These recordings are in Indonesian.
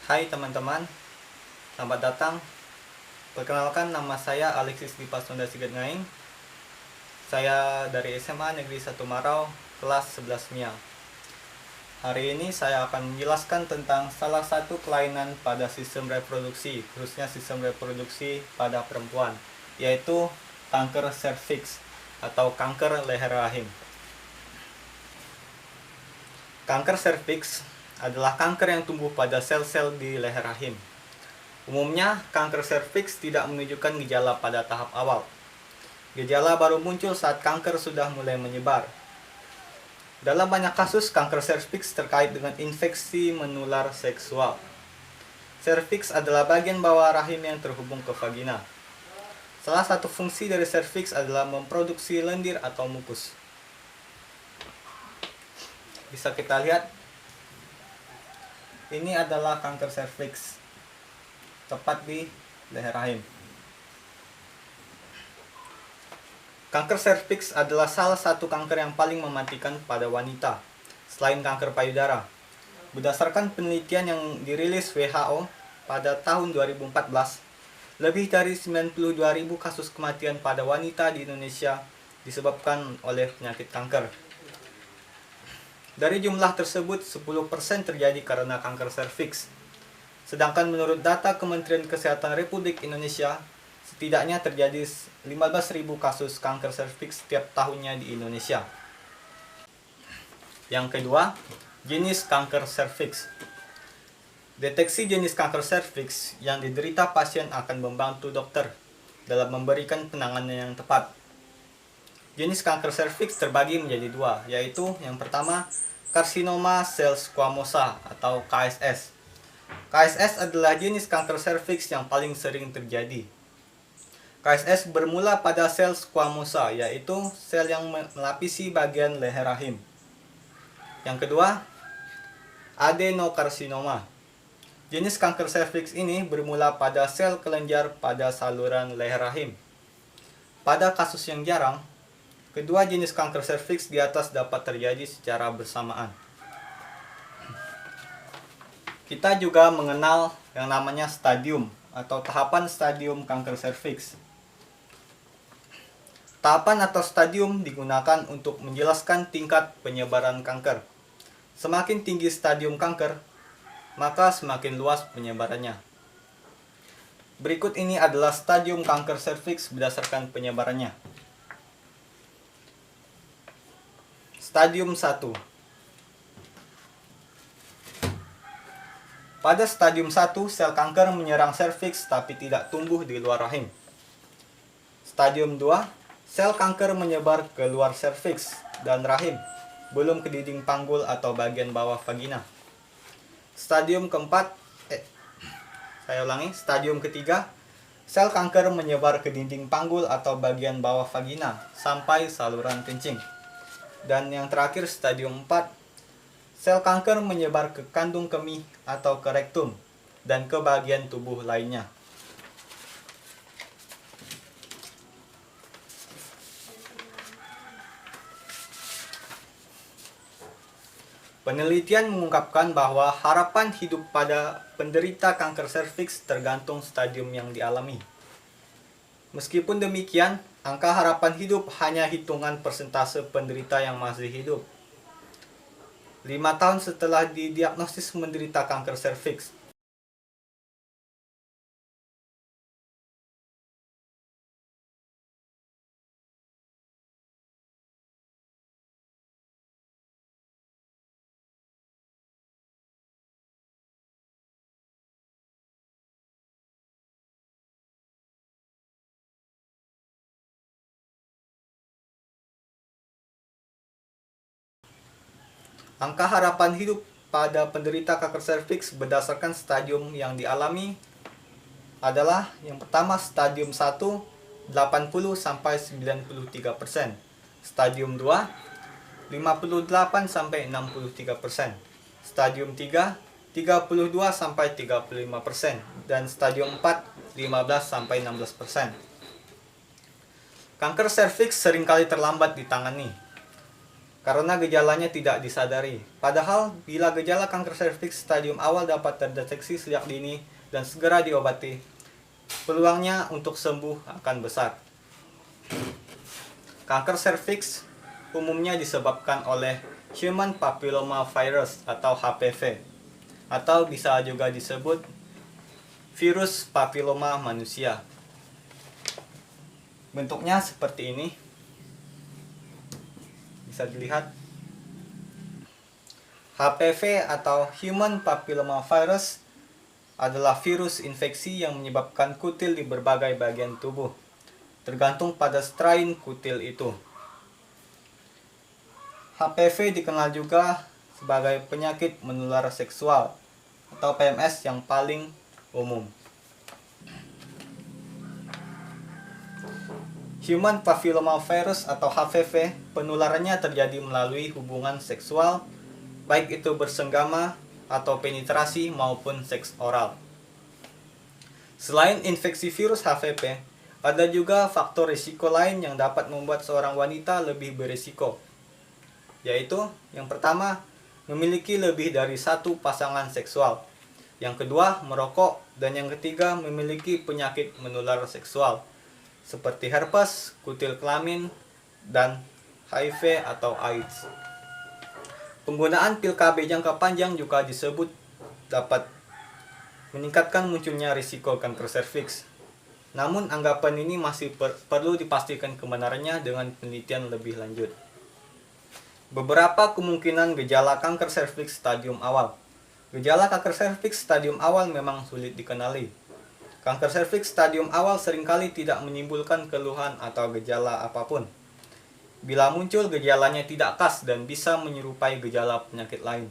Hai teman-teman, selamat datang. Perkenalkan, nama saya Alexis Dipasunda Sigit Ngaing. Saya dari SMA Negeri 1 Marau, kelas 11 MIA. Hari ini saya akan menjelaskan tentang salah satu kelainan pada sistem reproduksi, khususnya sistem reproduksi pada perempuan, yaitu kanker serviks atau kanker leher rahim. Kanker serviks adalah kanker yang tumbuh pada sel-sel di leher rahim. Umumnya, kanker serviks tidak menunjukkan gejala pada tahap awal. Gejala baru muncul saat kanker sudah mulai menyebar. Dalam banyak kasus, kanker serviks terkait dengan infeksi menular seksual. Serviks adalah bagian bawah rahim yang terhubung ke vagina. Salah satu fungsi dari serviks adalah memproduksi lendir atau mukus. Bisa kita lihat, ini adalah kanker serviks, tepat di leher rahim. Kanker serviks adalah salah satu kanker yang paling mematikan pada wanita, selain kanker payudara. Berdasarkan penelitian yang dirilis WHO pada tahun 2014, lebih dari 92.000 kasus kematian pada wanita di Indonesia disebabkan oleh penyakit kanker. Dari jumlah tersebut, 10% terjadi karena kanker serviks. Sedangkan menurut data Kementerian Kesehatan Republik Indonesia, setidaknya terjadi 15.000 kasus kanker serviks setiap tahunnya di Indonesia. Yang kedua, jenis kanker serviks. Deteksi jenis kanker serviks yang diderita pasien akan membantu dokter dalam memberikan penanganan yang tepat. Jenis kanker serviks terbagi menjadi dua, yaitu yang pertama, karsinoma sel squamosa atau KSS. KSS adalah jenis kanker serviks yang paling sering terjadi. KSS bermula pada sel squamosa, yaitu sel yang melapisi bagian leher rahim. Yang kedua, adenokarsinoma. Jenis kanker serviks ini bermula pada sel kelenjar pada saluran leher rahim. Pada kasus yang jarang, kedua jenis kanker serviks di atas dapat terjadi secara bersamaan. Kita juga mengenal yang namanya stadium atau tahapan stadium kanker serviks. Tahapan atau stadium digunakan untuk menjelaskan tingkat penyebaran kanker. Semakin tinggi stadium kanker, maka semakin luas penyebarannya. Berikut ini adalah stadium kanker serviks berdasarkan penyebarannya. Stadium 1. Pada stadium 1, sel kanker menyerang serviks tapi tidak tumbuh di luar rahim. Stadium 2, sel kanker menyebar ke luar serviks dan rahim, belum ke dinding panggul atau bagian bawah vagina. Stadium ketiga, sel kanker menyebar ke dinding panggul atau bagian bawah vagina sampai saluran kencing. Dan yang terakhir, stadium 4, sel kanker menyebar ke kandung kemih atau ke rektum dan ke bagian tubuh lainnya. Penelitian mengungkapkan bahwa harapan hidup pada penderita kanker serviks tergantung stadium yang dialami. Meskipun demikian, angka harapan hidup hanya hitungan persentase penderita yang masih hidup. 5 tahun setelah didiagnosis menderita kanker serviks, angka harapan hidup pada penderita kanker serviks berdasarkan stadium yang dialami adalah yang pertama stadium 1 80-93%, stadium 2 58-63%, stadium 3 32-35%, dan stadium 4 15-16%. Kanker serviks seringkali terlambat ditangani. karena gejalanya tidak disadari. Padahal, bila gejala kanker serviks stadium awal dapat terdeteksi sejak dini dan segera diobati, peluangnya untuk sembuh akan besar. Kanker serviks umumnya disebabkan oleh Human Papilloma Virus atau HPV, atau bisa juga disebut virus papiloma manusia. Bentuknya seperti ini. Bisa dilihat. HPV atau Human Papilloma Virus adalah virus infeksi yang menyebabkan kutil di berbagai bagian tubuh, tergantung pada strain kutil itu. HPV dikenal juga sebagai penyakit menular seksual atau PMS yang paling umum. Human Papilloma Virus atau HPV penularannya terjadi melalui hubungan seksual, baik itu bersenggama atau penetrasi maupun seks oral. Selain infeksi virus HPV, ada juga faktor risiko lain yang dapat membuat seorang wanita lebih berisiko, yaitu yang pertama, memiliki lebih dari satu pasangan seksual, yang kedua, merokok, dan yang ketiga, memiliki penyakit menular seksual seperti herpes, kutil kelamin, dan HIV atau AIDS. Penggunaan pil KB jangka panjang juga disebut dapat meningkatkan munculnya risiko kanker serviks. Namun anggapan ini masih perlu dipastikan kebenarannya dengan penelitian lebih lanjut. Beberapa kemungkinan gejala kanker serviks stadium awal. Gejala kanker serviks stadium awal memang sulit dikenali. Kanker serviks stadium awal seringkali tidak menimbulkan keluhan atau gejala apapun. Bila muncul, gejalanya tidak khas dan bisa menyerupai gejala penyakit lain.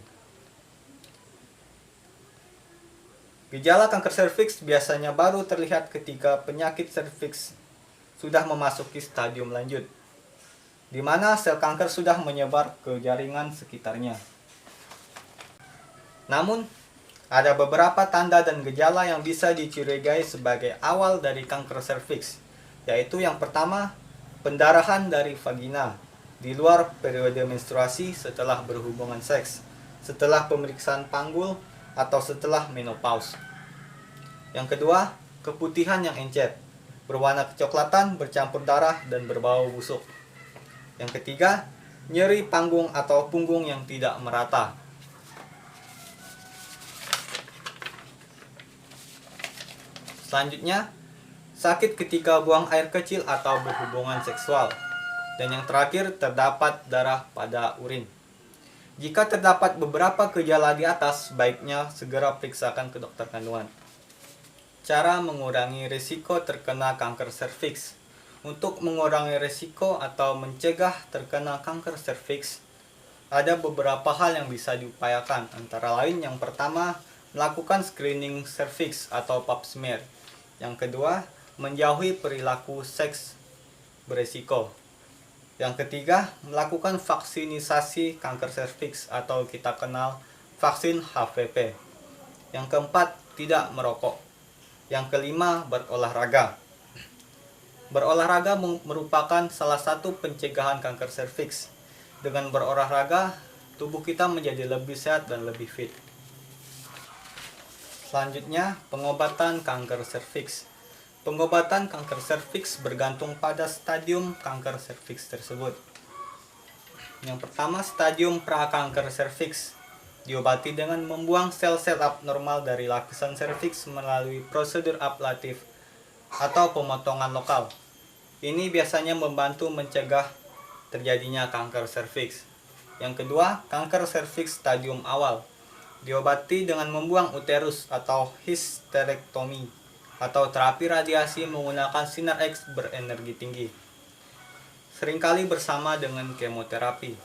Gejala kanker serviks biasanya baru terlihat ketika penyakit serviks sudah memasuki stadium lanjut, di mana sel kanker sudah menyebar ke jaringan sekitarnya. Namun, ada beberapa tanda dan gejala yang bisa dicurigai sebagai awal dari kanker serviks, yaitu yang pertama, pendarahan dari vagina di luar periode menstruasi setelah berhubungan seks, setelah pemeriksaan panggul, atau setelah menopause. Yang kedua, keputihan yang encer, berwarna kecoklatan, bercampur darah, dan berbau busuk. Yang ketiga, nyeri panggung atau punggung yang tidak merata. Selanjutnya, sakit ketika buang air kecil atau berhubungan seksual. Dan yang terakhir, terdapat darah pada urin. Jika terdapat beberapa gejala di atas, baiknya segera periksakan ke dokter kandungan. Cara mengurangi risiko terkena kanker serviks. Untuk mengurangi risiko atau mencegah terkena kanker serviks, ada beberapa hal yang bisa diupayakan. Antara lain, yang pertama, melakukan screening serviks atau pap smear. Yang kedua, menjauhi perilaku seks berisiko. Yang ketiga, melakukan vaksinisasi kanker serviks atau kita kenal vaksin HPV. Yang keempat, tidak merokok. Yang kelima, berolahraga. Berolahraga merupakan salah satu pencegahan kanker serviks. Dengan berolahraga, tubuh kita menjadi lebih sehat dan lebih fit. Selanjutnya, pengobatan kanker serviks. Pengobatan kanker serviks bergantung pada stadium kanker serviks tersebut. Yang pertama, stadium prakanker serviks. Diobati dengan membuang sel-sel abnormal dari lapisan serviks melalui prosedur ablatif atau pemotongan lokal. Ini biasanya membantu mencegah terjadinya kanker serviks. Yang kedua, kanker serviks stadium awal. Diobati dengan membuang uterus atau histerektomi atau terapi radiasi menggunakan sinar X berenergi tinggi, seringkali bersama dengan kemoterapi.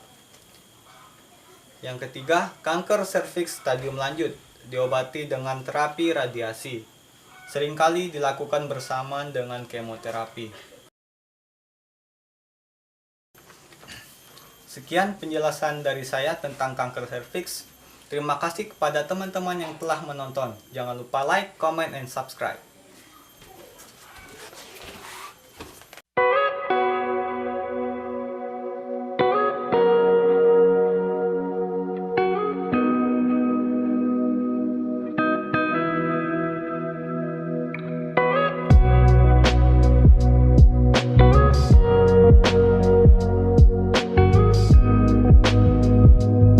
Yang ketiga, kanker serviks stadium lanjut. Diobati dengan terapi radiasi, seringkali dilakukan bersamaan dengan kemoterapi. Sekian penjelasan dari saya tentang kanker serviks. Terima kasih kepada teman-teman yang telah menonton. Jangan lupa like, comment, and subscribe. kasih.